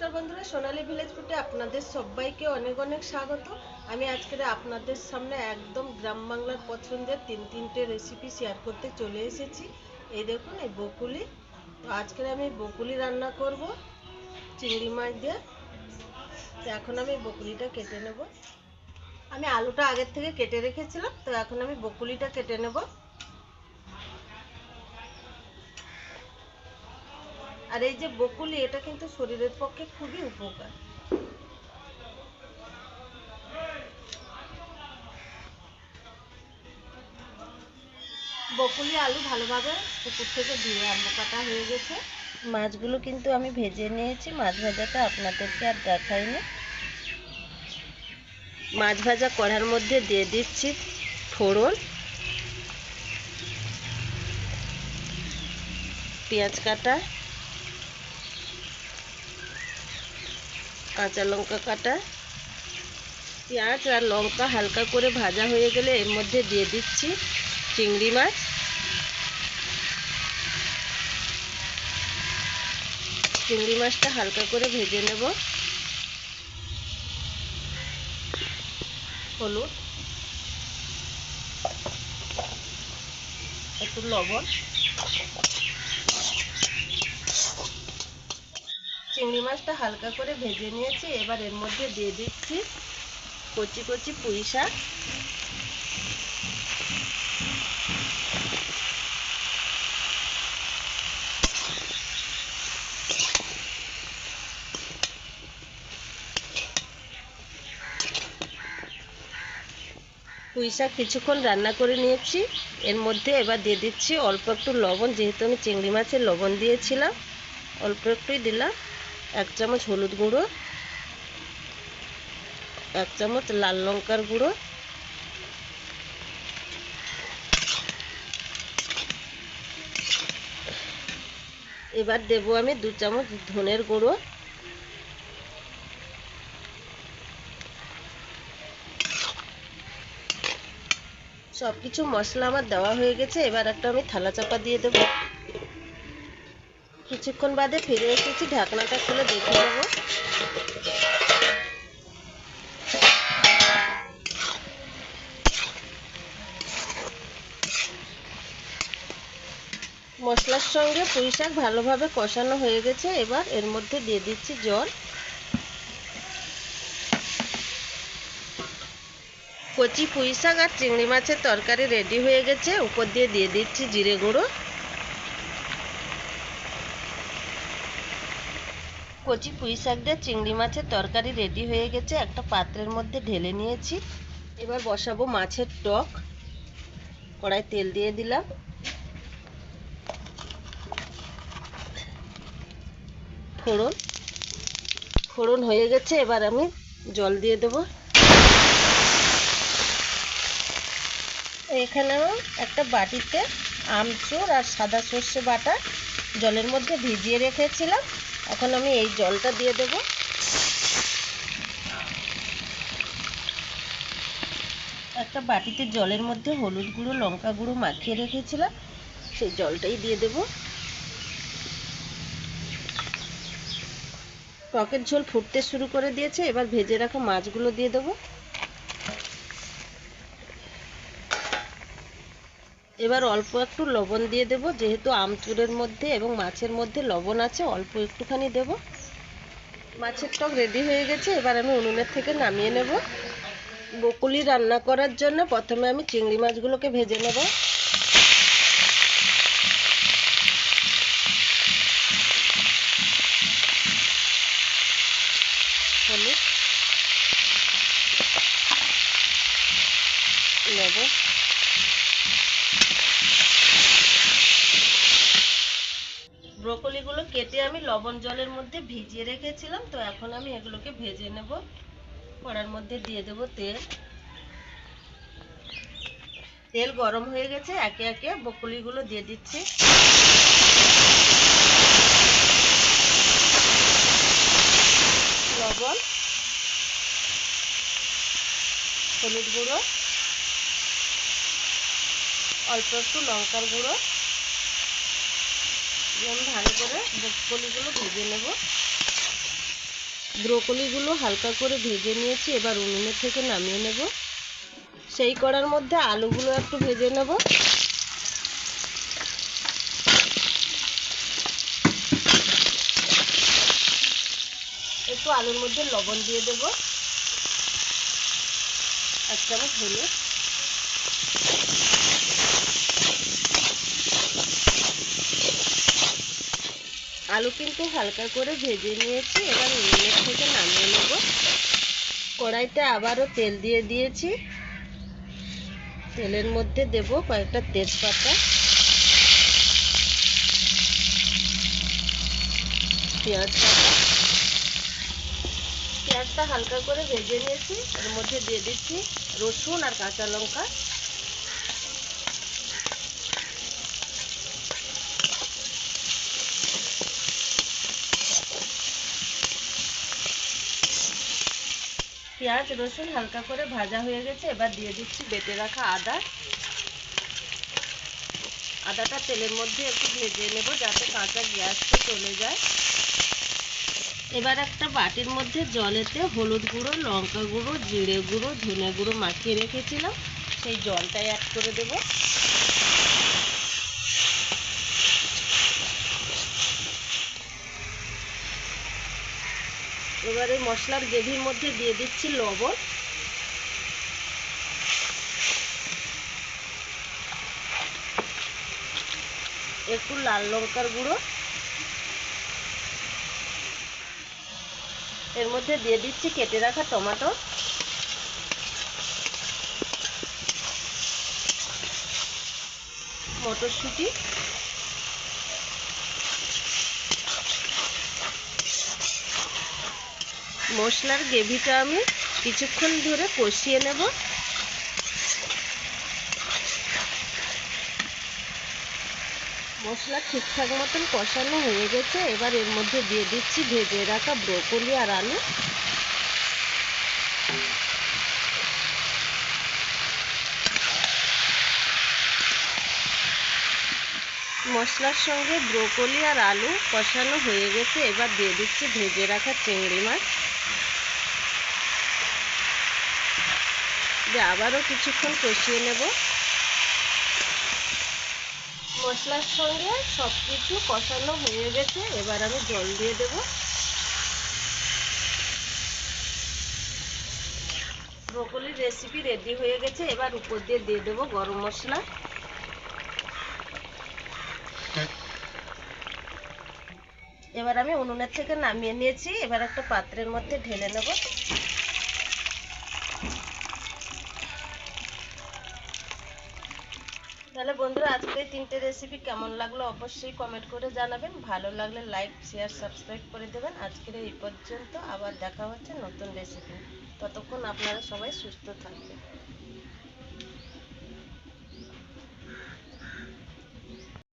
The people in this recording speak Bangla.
নমস্কার বন্ধুরা, সোনালী ভিলেজ ফুডে আপনাদের সবাইকে অনেক অনেক স্বাগত। আমি আজকে আপনাদের সামনে একদম গ্রাম বাংলার পছন্দের তিনটে রেসিপি শেয়ার করতে চলে এসেছি। এই দেখুন, এই বকুলি। তো আজকে আমি বকুলি রান্না করব চিংড়ি মাছ দিয়ে। তো এখন আমি বকুলিটা কেটে নেব। আমি আলুটা আগের থেকে কেটে রেখেছিলাম, তো এখন আমি বকুলিটা কেটে নেব। আর এই যে বকুলি, এটা কিন্তু শরীরের পক্ষে খুবই উপকার। বকুলি আলু ভালোভাবে পুকুর থেকে ধুয়ে আনবো, কাটা হয়ে গেছে। মাছগুলো কিন্তু আমি ভেজে নিয়েছি। মাছ ভাজাটা আপনাদেরকে আর দেখাইনি। মাছ ভাজা কড়ার মধ্যে দিয়ে দিচ্ছি ফোড়ন, পেঁয়াজ কাটা, কাঁচা লঙ্কা কাটা। পেঁয়াজ আর লঙ্কা হালকা করে ভাজা হয়ে গেলে এর মধ্যে দিয়ে দিচ্ছি চিংড়ি মাছ। চিংড়ি মাছটা হালকা করে ভেজে নেব। হলুদ, একটু লবণ। চিংড়ি মাছটা হালকা করে ভেজে নিয়েছি। এবার এর মধ্যে দিয়ে দিচ্ছি কচি কচি পুঁই শাক। পুঁই শাক কিছুক্ষণ রান্না করে নিয়েছি। এর মধ্যে এবার দিয়ে দিচ্ছি অল্প একটু লবণ, যেহেতু আমি চিংড়ি মাছের লবণ দিয়েছিলাম, অল্প একটুই দিলাম। 1 চামচ হলুদ গুঁড়ো, 1 চামচ লাল লঙ্কার গুঁড়ো, এবার দেব আমি 2 চামচ ধনের গুঁড়ো। সবকিছু মশলা আমার দেওয়া হয়ে গেছে। এবার একটা আমি থালা চাপা দিয়ে দেব। কিছুক্ষণ বাদে ফিরে এসেছি, ঢাকনাটা খুলে দেখে নেব। মশলার সঙ্গে পুঁই শাক ভালোভাবে কষানো হয়ে গেছে। এবার এর মধ্যে দিয়ে দিচ্ছি জল। কচি পুঁই শাক আর চিংড়ি মাছের তরকারি রেডি হয়ে গেছে। উপর দিয়ে দিচ্ছি জিরে গুঁড়ো। কচি পুঁই শাক দিয়ে চিংড়ি মাছের তরকারি রেডি হয়ে গেছে। একটা পাত্রের মধ্যে ঢেলে নিয়েছি। এবার বসাবো মাছের টক। কড়াই তেল দিয়ে দিলাম। ফোড়ন হয়ে গেছে। এবার আমি জল দিয়ে দেব। এখানে একটা বাটিতে আমচুর আর সাদা সর্ষে বাটা জলের মধ্যে ভিজিয়ে রেখেছিলাম। এখন আমি এই জলটা দিয়ে দেব। একটা বাটিতে জলের মধ্যে হলুদ গুঁড়ো, লঙ্কা গুঁড়ো মাখিয়ে রেখেছিলাম, সেই জলটাই দিয়ে দেব। টকের ঝোল ফুটতে শুরু করে দিয়েছে। এবার ভেজে রাখা মাছগুলো দিয়ে দেব। এবার অল্প একটু লবণ দিয়ে দেব, যেহেতু আমচুরের মধ্যে এবং মাছের মধ্যে লবণ আছে, অল্প একটুখানি দেব। মাছের টক রেডি হয়ে গেছে। এবার আমি উনুনের থেকে নামিয়ে নেব। বকুলি রান্না করার জন্য প্রথমে আমি চিংড়ি মাছগুলোকে ভেজে নেব। হলুদ, লবণ, ব্রকলিগুলো কেটে আমি লবণ জলের মধ্যে ভিজিয়ে রেখেছিলাম। তো এখন আমি এগুলোকে ভেজে নেব। কড়ার মধ্যে দিয়ে দেব তেল। তেল গরম হয়ে গেছে। একে একে ব্রকলিগুলো দিয়ে দিচ্ছি। লবণ, হলুদ গুঁড়ো, অল্প একটু লঙ্কার গুঁড়ো, ভালো করে ব্রকলিগুলো ভেজে নেব। ব্রোকলিগুলো হালকা করে ভেজে নিয়েছি, এবার উনুনের থেকে নামিয়ে নেব। সেই কড়ার মধ্যে আলুগুলো একটু ভেজে নেব। একটু আলুর মধ্যে লবণ দিয়ে দেব, 1 চামচ হলুদ, আলু কিন্তু হালকা করে ভেজে নিয়েছি, এবার উনুনের থেকে নামিয়ে নেব। কড়াইতে আবারও তেল দিয়ে দিয়েছি, তেলের মধ্যে দেব কয়েকটা তেজপাতা, পেঁয়াজ কাটা। পেঁয়াজটা হালকা করে ভেজে নিয়েছি, এর মধ্যে দিয়ে দিচ্ছি রসুন আর কাঁচা লঙ্কা। পেঁয়াজ রসুন হালকা করে ভাজা হয়ে গেছে, এবার দিয়ে দিচ্ছি বেটে রাখা আদা। আদাটা তেলের মধ্যে একটু ভেজে নেব যাতে কাঁচা গ্যাসটা চলে যায়। এবার একটা বাটির মধ্যে জলেতে হলুদ গুঁড়ো, লঙ্কা গুঁড়ো, জিরে গুঁড়ো, ধনে গুঁড়ো মাখিয়ে রেখেছিলাম, সেই জলটাই অ্যাড করে দেব। এবারে মশলার গ্রেভির মধ্যে দিয়ে দিচ্ছি লবণ, একটু লাল লঙ্কার গুঁড়ো, এর মধ্যে দিয়ে দিচ্ছি কেটে রাখা টমেটো, মটরশুঁটি, মশলার গ্রেভিটা আমি কিছুক্ষণ ধরে কষিয়ে নেব। মশলা ঠিকঠাক মতন কষানো হয়ে গেছে, এবার এর মধ্যে দিয়ে দিচ্ছি ভেজে রাখা ব্রোকলি আর আলু। মশলার সঙ্গে ব্রোকলি আর আলু কষানো হয়ে গেছে, এবার দিয়ে দিচ্ছি ভেজে রাখা চিংড়ি মাছ। দিয়ে আবারও কিছুক্ষণ কষিয়ে নেব। মশলার সঙ্গে সব কিছু কষানো হয়ে গেছে, এবার আমি জল দিয়ে দেব। ব্রোকলির রেসিপি রেডি হয়ে গেছে, এবার উপর দিয়ে দিয়ে দেবো গরম মশলা। এবার আমি উনুনের থেকে নামিয়ে নিয়েছি, এবার একটা পাত্রের মধ্যে ঢেলে নেব। তাহলে বন্ধুরা, আজকে এই 3টে রেসিপি কেমন লাগলো অবশ্যই কমেন্ট করে জানাবেন। ভালো লাগলে লাইক, শেয়ার, সাবস্ক্রাইব করে দেবেন। আজকের এই পর্যন্ত, আবার দেখা হচ্ছে নতুন রেসিপি। ততক্ষণ আপনারা সবাই সুস্থ থাকবেন।